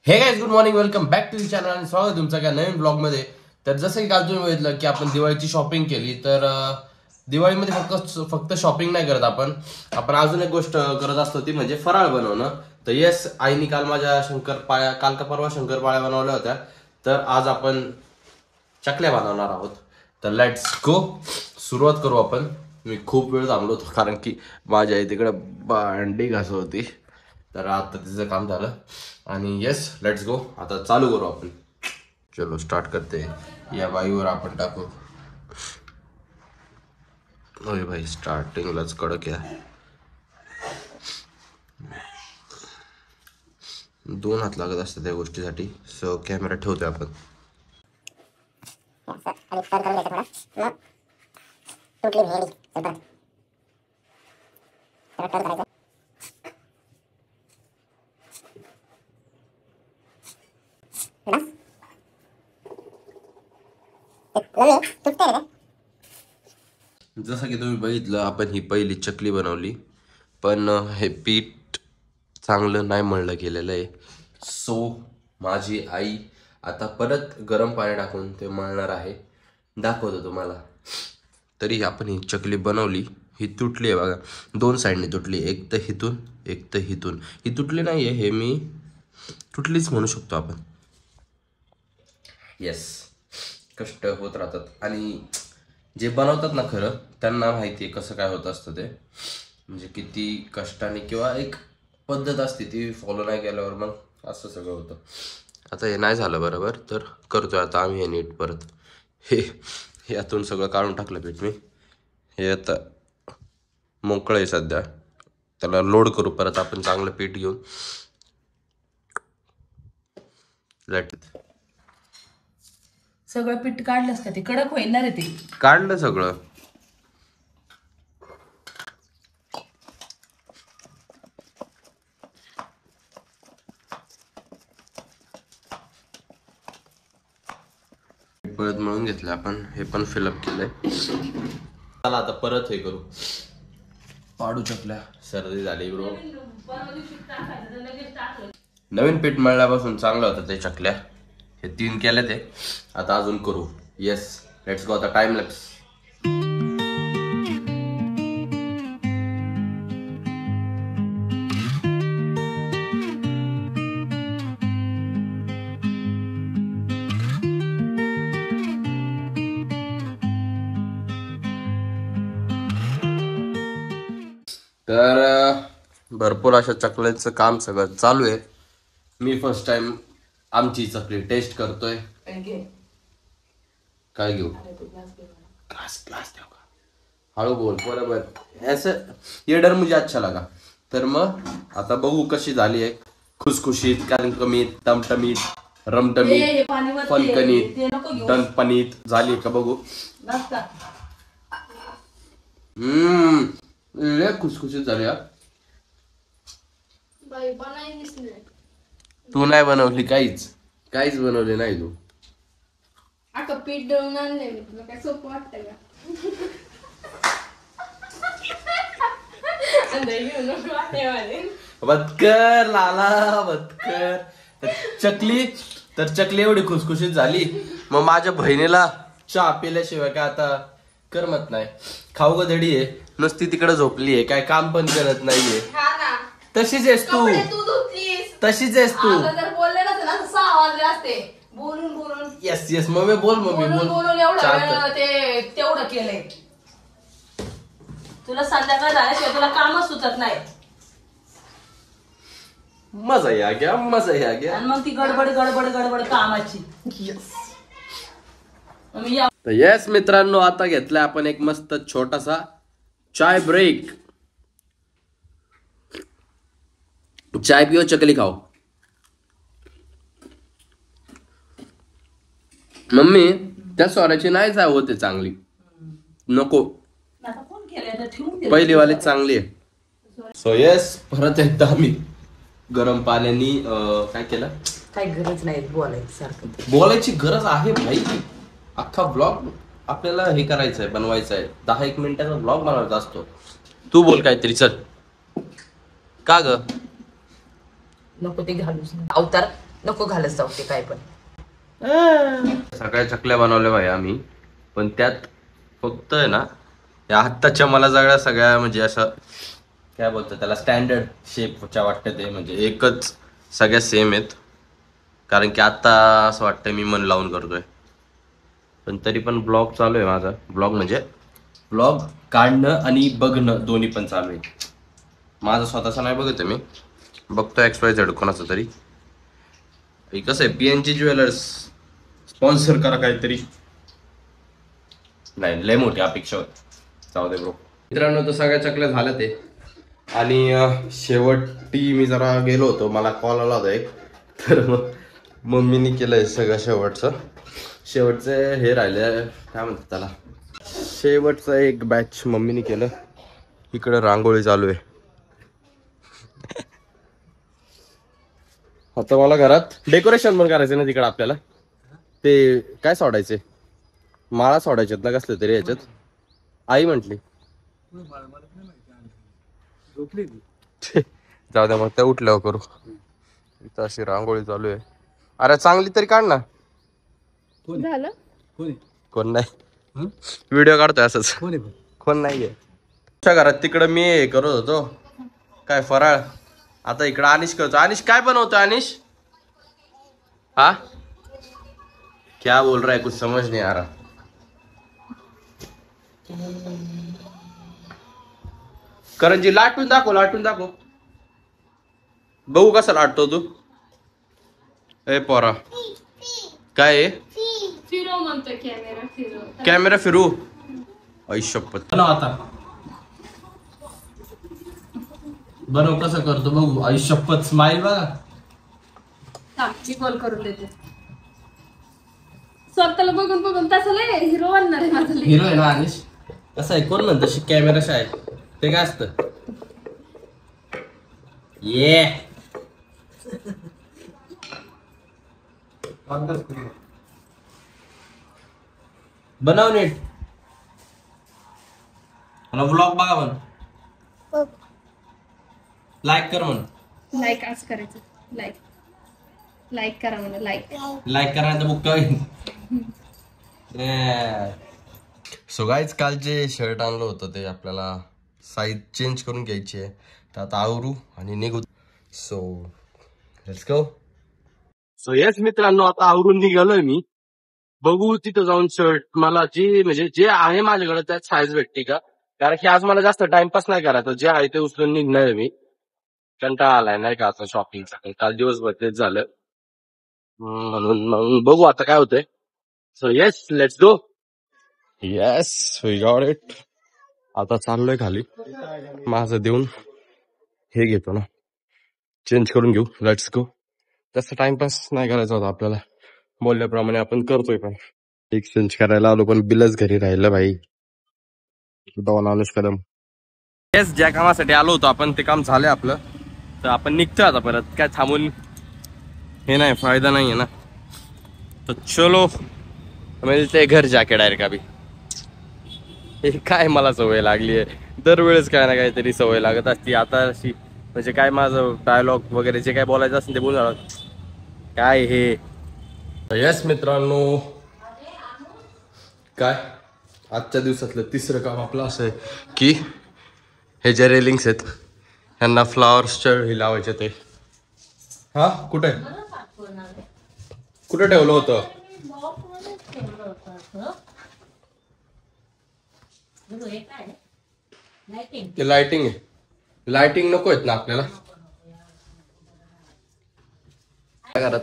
हे guys good morning, welcome back to the channel आणि स्वागत आहे तुमचं एका नवीन ब्लॉग मध्ये. तर जसं की काल तुम्ही बघितलं की आपण दिवाळीची शॉपिंग केली. तर दिवाळीमध्ये फक्त शॉपिंग नाही करत आपण अजून एक गोष्ट करत असतो ती म्हणजे फराळ बनवणं. तर येस, आईनी काल माझ्या शंकरपाळ्या काल का परवा शंकरपाळ्या बनवल्या होत्या. तर आज आपण चकल्या बनवणार आहोत. तर लेट्स गो, सुरुवात करू आपण. मी खूप वेळ थांबलो होतो कारण की माझ्या आई तिकडे भांडी घासत होती. तर आता तिचं काम झालं आणि येस लेट्स गो, आता चालू करू आपण. चलो स्टार्ट करते. या बाईवर आपण टाकू. अरे भाई स्टार्टिंगलाच कडक या. 2 हात लागत असतात त्या गोष्टीसाठी. सो कॅमेरा ठेवतोय आपण. जसं की तुम्ही बघितलं, आपण ही पहिली चकली बनवली, पण हे पीठ चांगलं नाही मळलं गेलेलं आहे. सो माझी आई आता परत गरम पाणी टाकून ते मळणार आहे. दाखवतो तुम्हाला. तरी आपण ही चकली बनवली. ही तुटली आहे बघा, 2 साईडने तुटली. एक तर हिथून, एक तर हिथून. ही तुटली नाही आहे, हे मी तुटलीच म्हणू शकतो आपण. येस, कष्ट होत राहतात आणि जे बनवतात ना खरं त्यांना माहिती आहे कसं काय होत असतं ते. म्हणजे किती कष्टाने किंवा एक पद्धत असते ती फॉलो नाही केल्यावर मग असं सगळं होतं. आता हे नाही झालं बरोबर, तर करतोय आता आम्ही हे नीट परत. हे यातून सगळं काढून टाकलं पीठ मी. हे आता मोकळं आहे सध्या. त्याला लोड करू परत आपण चांगलं पीठ घेऊन. सगळं पीठ काढलंस का? ते कडक होईल ना रे. ते काढलं सगळं. परत मळून घेतलं आपण. हे पण फिलअप केलंय. चला आता परत हे करू. पाडू चकल्या. सर्दी झाली ब्रो. नवीन पीठ मळल्यापासून चांगलं होतं ते चकल्या. हे 3 केले ते. आता अजून करू. येस लेट्स गो. आता टाइम लॅप्स. तर भरपूर अशा चकल्याचं काम सगळं चालू आहे. मी फर्स्ट टाइम आमची चकली टेस्ट करतोय. काय घेऊ? ग्लास देऊ का? हळू बोल बरोबर. ऐसे ये डर मुझे अच्छा लगा. तर मग आता बघू कशी झाली आहे. खुसखुशीत, कणकणीत, टमटमीत, रमटमीत, फणकणीत, टणपणीत झाली का बघू. लय खुसखुशीत झाली यार. तू नाही बनवली काहीच बनवली नाही तू. आता पीठ दळून आणले मी. तुला काय सोपं वाटतं का? बदकर लाला बदकर. तर चकली एवढी खुसखुशीत झाली. मग माझ्या बहिणीला चहा पिल्याशिवाय काय आता करमत नाही. खाऊ गधडी आहे नुसती, तिकडे झोपली आहे, काय काम पण करत नाहीये. तशीच आहेस तू. तशीच आहेस तू. जर बोलले नसते ना 6 वाजले असते. बोलून येस मम्मी बोल. बोलून एवढं ते तेवढं केलंय. तुला संध्याकाळ झाल्याशिवाय तुला कामच सुचत नाही. मजा या गया. आणि मग ती गडबड कामाची. तर येस मित्रांनो, आता घेतलाय आपण एक मस्त छोटासा चाय ब्रेक. चाय पिओ, चकली खाओ. मम्मी त्या स्वराची नाही जाय होते चांगली. नको, पहिली वाली चांगली आहे. सो येस, परत एकदा आम्ही गरम पाण्याने काय केलं. काही गरज नाही बोलायची. सारखं बोलायची गरज आहे भाई. अख्खा ब्लॉग आपल्याला हे करायचं आहे, बनवायचं आहे. 10-1 मिनिटाचा ब्लॉग बनवायचा असतो. तू बोल काहीतरी. चल. का ग नको ते घालूच. अवतार नको घालत जाऊ ते काय पण. सकाळी चकल्या बनवल्या भाई आम्ही, पण त्यात फक्त आहे ना या आत्ताच्या मला सगळ्या म्हणजे असं काय बोलतात त्याला स्टँडर्ड शेपच्या वाटतं ते, म्हणजे एकच सगळ्या सेम आहेत. कारण की आता असं वाटतंय मी मन लावून करतोय, पण तरी पण ब्लॉग चालू आहे माझा. ब्लॉग म्हणजे ब्लॉग काढणं आणि बघणं दोन्ही पण चालू आहे. माझा स्वतःचा नाही बघत मी, बघतो XYZ कोणाचं तरी. कसं आहे PNG ज्वेलर्स स्पॉन्सर करा काहीतरी, नाही लय मोठी अपेक्षा होती. जाऊ दे ब्रो. मित्रांनो तर सगळ्या चकल्या झाल्या ते, आणि शेवटी मी जरा गेलो होतो, मला कॉल आला होता एक, तर मग मम्मीनी केलंय सगळं शेवटचं हे राहिलं काय म्हणतात त्याला, शेवटचं एक बॅच मम्मीनी केलं. इकडं रांगोळी चालू आहे. आता मला घरात डेकोरेशन पण करायचं ना तिकडं आपल्याला, ते काय सोडायचे माळा सोडायच्यात ना कसले तरी याच्यात, आई म्हटली. जाऊ द्या मग त्या उठल्यावर करू. इथं अशी रांगोळी चालू आहे. अरे चांगली तरी काढ ना. झालं. कोण नाही, व्हिडिओ काढतोय असंच. कोण नाहीये तुमच्या घरात. तिकडं मी हे करत होतो काय फराळ, आता इकडं अनिश करतो. अनिश काय बनवतो अनिश? हा क्या बोल रहा है, कुछ समझ नहीं आ रहा. करंजी लाटून दाखव बघू कसा लाटतो तू. ए पोरा काय आहे? फिरो म्हणतो कॅमेरा फिरो. कॅमेरा फिरू. ऐशपत आता बनव कसं करतो बघू. ऐशपत स्माइल बघा. मी कॉल करून देते. स्वतःला बघून बघून तसं लय हिरो बनणार आहे माझं. हिरो आहे ना अनिश. कसं आहे कोण म्हणतं कॅमेरा आहे ते काय असतं. ये बनव नीट. व्लॉग बघा म्हण, लाईक कर म्हण. लाईक आज करायचं. लाईक करा मला. लाईक करा तर बुक कर. सो गाईज काल जे शर्ट आणलं होतं ते आपल्याला साईज चेंज करून घ्यायची आहे, तर आता आवरू आणि निघू. So let's go. So yes मित्रांनो, आता आवरून निघालोय मी. बघू तिथं जाऊन शर्ट मला जे आहे माझ्याकडे त्यात साईज भेटते का, कारण की आज मला जास्त टाइमपास नाही करायचा. जे आहे ते उचलून निघणार मी. कंटाळा आलाय नाही का आता शॉपिंगचा, काल दिवसभर तेच झालं. म्हणून मग बघू आता काय होतंय. So yes let's go. Yes we got it. आता चाललोय खाली, माझं देऊन हे घेतो ना, चेंज करून घेऊ. Let's go. जास्त टाइमपास नाही करायचा होता आपल्याला, बोलल्याप्रमाणे आपण करतोय. पण एक्सचेंज करायला आलो पण बिलच घरी राहिलं भाई. दोन अनुष कदम. येस ज्या कामासाठी आलो होतो आपण ते काम झालंय आपलं, तर आपण निघतोय आता परत. काय थांबून हे नाही, फायदा नाहीये ना. तो चलो मिलते घर जाके डायरेक्ट. अभी हे काय मला सवय लागली आहे, दरवेळेस काय ना काहीतरी सवय लागत असती. आता अशी म्हणजे काय माझं डायलॉग वगैरे जे काय बोलायचं असेल ते बोलून काय हे. यस मित्रांनो, काय आजच्या दिवसातलं तिसरं काम आपलं असं आहे की हे जे रेलिंग्स आहेत ह्यांना फ्लावर्सच्या हे लावायचे. ते हा कुठे ठेवलं होतं. ते लाइटिंग आहे. लाइटिंग नको आहेत ना आपल्याला घरात.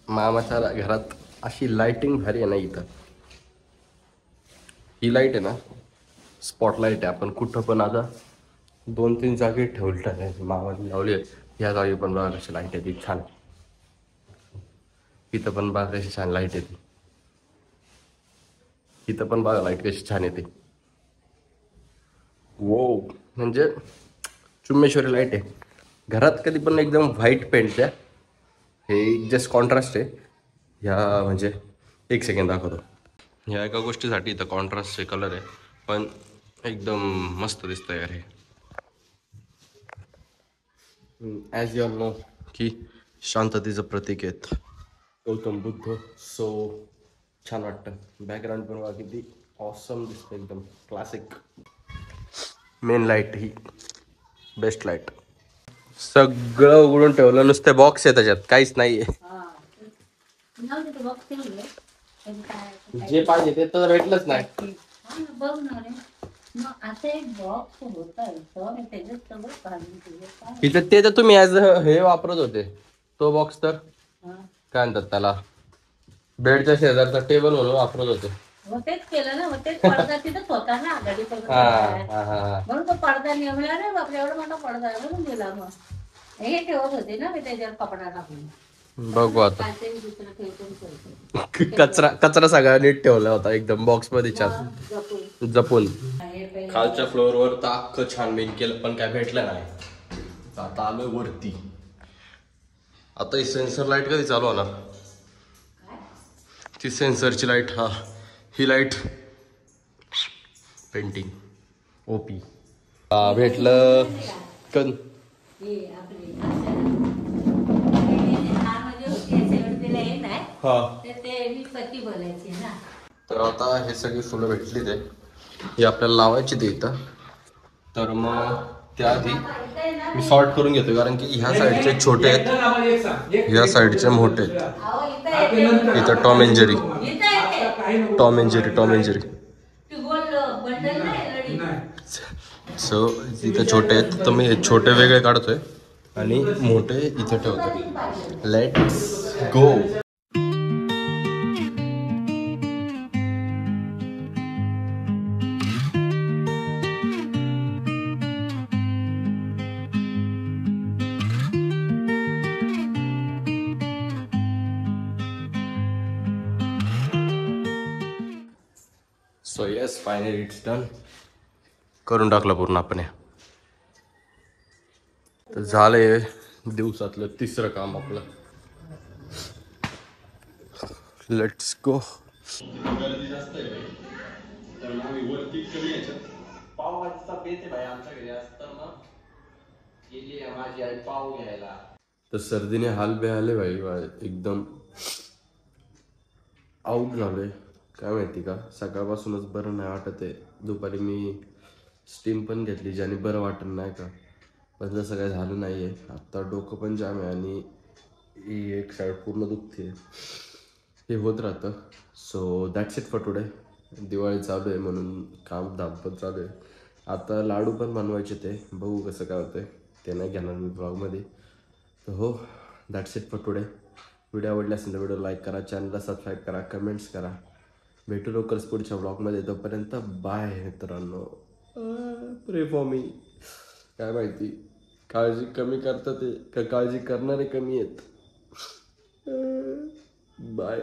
मामाच्या घरात अशी लाइटिंग भारी आहे ना. इथं ही लाईट आहे ना, स्पॉटलाईट आहे. आपण कुठं पण आता 2-3 जागी ठेवली आहे. मामाने लावली आहे. ह्या जागी पण बघा कशी लाईट आहे ती छान. इथं पण बघा कशी छान लाईट येते. इथं पण बघा लाईट कशी छान येते. वो म्हणजे चुम्मेश्वरी लाईट आहे. घरात कधी पण एकदम व्हाईट पेंट द्या. हे जस्ट कॉन्ट्रास्ट आहे. ह्या म्हणजे एक सेकंड दाखवतो. ह्या एका गोष्टीसाठी इथं कॉन्ट्रास्टचे कलर आहे, पण एकदम मस्त दिसतंय यार हे. ॲज यू ऑल नो की शांततेचं प्रतीक आहेत गौतम बुद्ध. सो छान वाटतं. बॅकग्राऊंड पण बघा किती ऑसम दिसतं, एकदम क्लासिक. मेन लाईट ही बेस्ट लाईट. सगळं उघडून ठेवलं, नुसते बॉक्स आहे त्याच्यात, काहीच नाहीये. जे पाहिजे ते तर भेटलंच नाही. इथं ते तर तुम्ही ऍज हे वापरत होते, तो बॉक्स तर काय म्हणतात त्याला, बेडच्या शेजारचा टेबल म्हणून वापरत होते. तेच केलं ना, तेच पडदा तिथंच होता ना आघाडी म्हणून तो पडदा नेमला रे बापरे, एवढा मोठा पडदा म्हणून दिला. मग हे ठेवत होते ना मी त्याच्यावर कपडा टाकून. बघू आता. कचरा सगळा नीट ठेवला होता एकदम बॉक्स मध्ये छान जपून. खालच्या फ्लोअर वर तर अख्खं छान बिन केलं, पण काय भेटलं नाही. आता आलोय वरती. आता ही सेन्सर लाईट कधी चालू होणार? ती सेन्सरची लाईट, हा ही लाईट पेंटिंग ओपी भेटलं कन. तर आता हे सगळी फुलं भेटली ते, ही आपल्याला लावायची ते इथं. तर मग त्याआधी मी सॉर्ट करून घेतो, कारण की ह्या साईडचे छोटे आहेत, ह्या साईडचे मोठे आहेत. इथं टॉम अँड जेरी. सो इथं छोटे आहेत, तर मी हे छोटे वेगळे काढतोय आणि मोठे इथे ठेवतोय. Let's go. So yes, finally it's done. करून टाकलं पूर्ण आपण. तर झालंय दिवसातलं तिसरं काम आपलं. Let's go. गर्दी जास्त आहे भाई, तर आम्ही वरती कमी याच्यात पावभाजीचा बेत आहे भाई आमच्या घरी असतं ना, गेली आहे माझी आई पाव घ्यायला. तर सर्दीने हाल बेहाले भाई, एकदम आऊट झालोय. काय माहिती का, सकाळपासूनच बरं नाही वाटत आहे. दुपारी मी स्टीम पण घेतली, ज्याने बरं वाटत नाही का, पण जसं काय झालं नाही आहे. आत्ता डोकं पण जाम आहे आणि ही एक साईड पूर्ण दुखते, हे होत राहतं. So that's it for today. Diwali चालू आहे म्हणून काम धाम पण चालू आहे. आता लाडू पण बनवायचे, ते बघू कसं काय होतं, ते नाही घेणार मी ब्लॉगमध्ये. तर हो, that's it for today. Video आवडला असेल तर व्हिडिओ लाईक करा, चॅनलला सबस्क्राईब करा, कमेंट्स करा. भेटू लवकरच पुढच्या ब्लॉगमध्ये. तोपर्यंत बाय मित्रांनो. प्रे फॉर मी. काय माहिती काळजी कमी करतात ते का काळजी करणारे कमी आहेत. बाय.